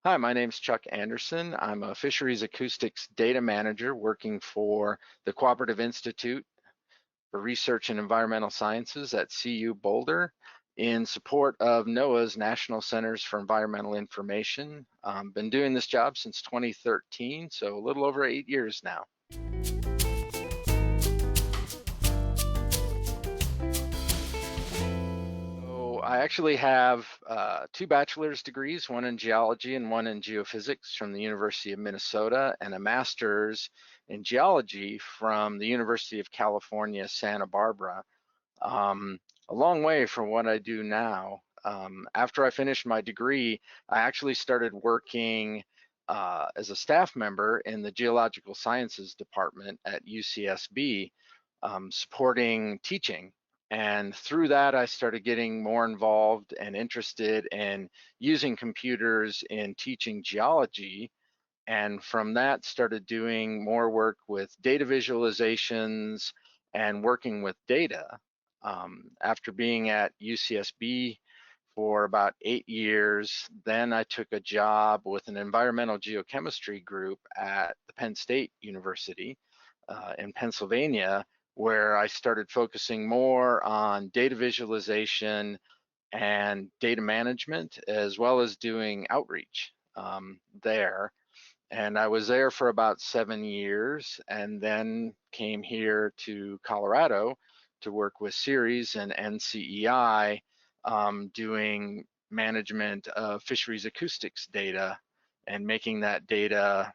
Hi, my name's Chuck Anderson. I'm a Fisheries Acoustics data manager working for the Cooperative Institute for Research in Environmental Sciences at CU Boulder in support of NOAA's National Centers for Environmental Information. Been doing this job since 2013, so a little over 8 years now. So I actually have two bachelor's degrees, one in geology and one in geophysics from the University of Minnesota, and a master's in geology from the University of California, Santa Barbara. Um, a long way from what I do now. After I finished my degree, I actually started working as a staff member in the Geological Sciences Department at UCSB, supporting teaching. And through that, I started getting more involved and interested in using computers in teaching geology. And from that, started doing more work with data visualizations and working with data. After being at UCSB for about 8 years, then I took a job with an environmental geochemistry group at the Penn State University in Pennsylvania, where I started focusing more on data visualization and data management, as well as doing outreach there. And I was there for about 7 years and then came here to Colorado to work with Fisheries and NCEI, doing management of fisheries acoustics data and making that data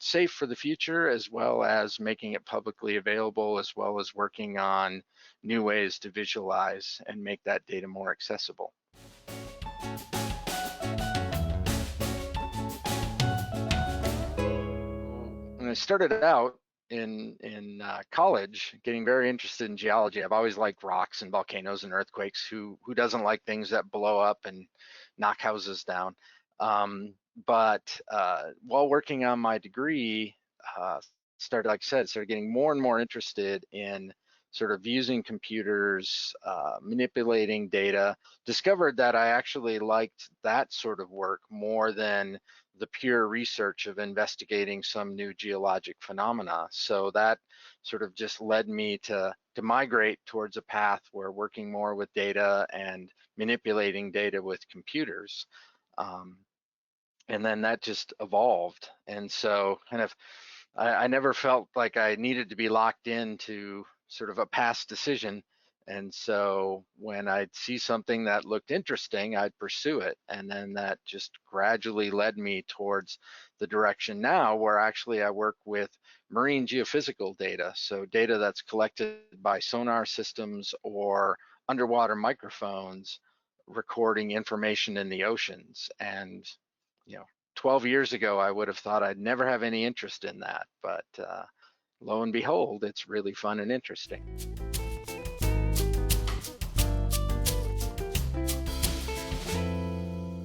safe for the future, as well as making it publicly available, as well as working on new ways to visualize and make that data more accessible. When I started out in college, getting very interested in geology, I've always liked rocks and volcanoes and earthquakes. Who doesn't like things that blow up and knock houses down? But while working on my degree, uh, started, like I said, started getting more and more interested in sort of using computers, manipulating data. Discovered that I actually liked that sort of work more than the pure research of investigating some new geologic phenomena. So that sort of just led me to migrate towards a path where working more with data and manipulating data with computers. Um, and then that just evolved. And so kind of I never felt like I needed to be locked into sort of a past decision. And so when I'd see something that looked interesting, I'd pursue it. And then that just gradually led me towards the direction now where actually I work with marine geophysical data. So data that's collected by sonar systems or underwater microphones recording information in the oceans. And, you know, 12 years ago, I would have thought I'd never have any interest in that, but lo and behold, it's really fun and interesting.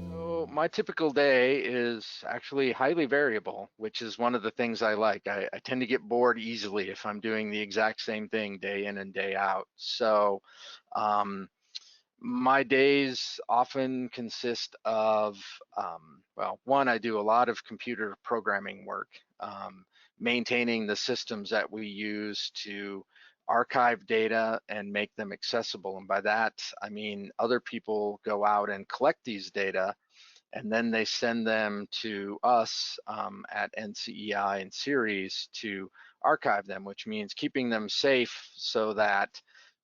So my typical day is actually highly variable, which is one of the things I like. I tend to get bored easily if I'm doing the exact same thing day in and day out. So um, my days often consist of, well, one, I do a lot of computer programming work, maintaining the systems that we use to archive data and make them accessible. And by that, I mean other people go out and collect these data and then they send them to us at NCEI and Fisheries to archive them, which means keeping them safe so that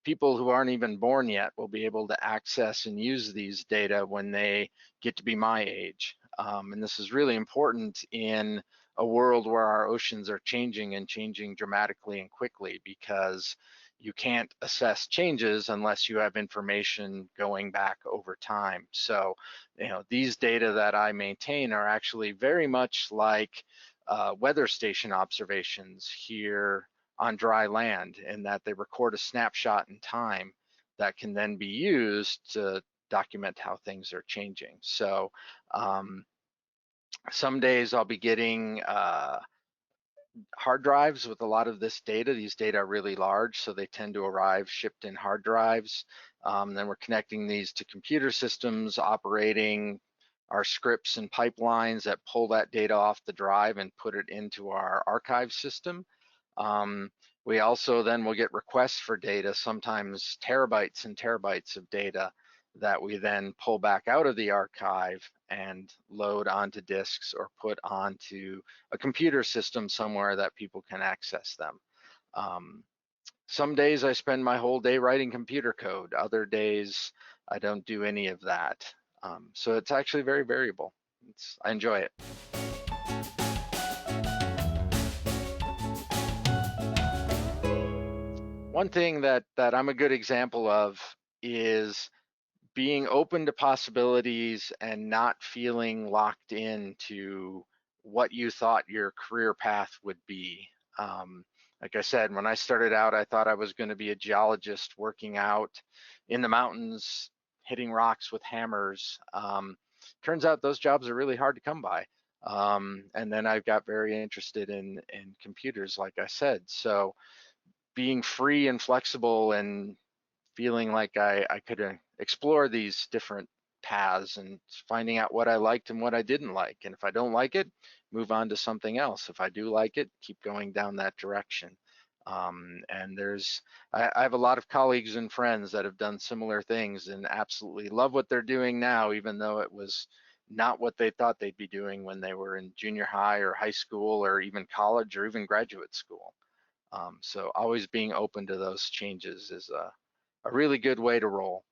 people who aren't even born yet will be able to access and use these data when they get to be my age. And this is really important in a world where our oceans are changing and changing dramatically and quickly, because you can't assess changes unless you have information going back over time. So, these data that I maintain are actually very much like weather station observations here on dry land, in that they record a snapshot in time that can then be used to document how things are changing. So some days I'll be getting hard drives with a lot of this data. These data are really large, so they tend to arrive shipped in hard drives. Then we're connecting these to computer systems operating our scripts and pipelines that pull that data off the drive and put it into our archive system. We also then will get requests for data, sometimes terabytes and terabytes of data that we then pull back out of the archive and load onto disks or put onto a computer system somewhere that people can access them. Some days I spend my whole day writing computer code. Other days I don't do any of that. So it's actually very variable. I enjoy it. One thing that I'm a good example of is being open to possibilities and not feeling locked into what you thought your career path would be. Like I said, when I started out, I thought I was going to be a geologist working out in the mountains, hitting rocks with hammers. Turns out those jobs are really hard to come by. And then I got very interested in computers, like I said. So being free and flexible and feeling like I could explore these different paths and finding out what I liked and what I didn't like. And if I don't like it, move on to something else. If I do like it, keep going down that direction. And I have a lot of colleagues and friends that have done similar things and absolutely love what they're doing now, even though it was not what they thought they'd be doing when they were in junior high or high school or even college or even graduate school. So always being open to those changes is a really good way to roll.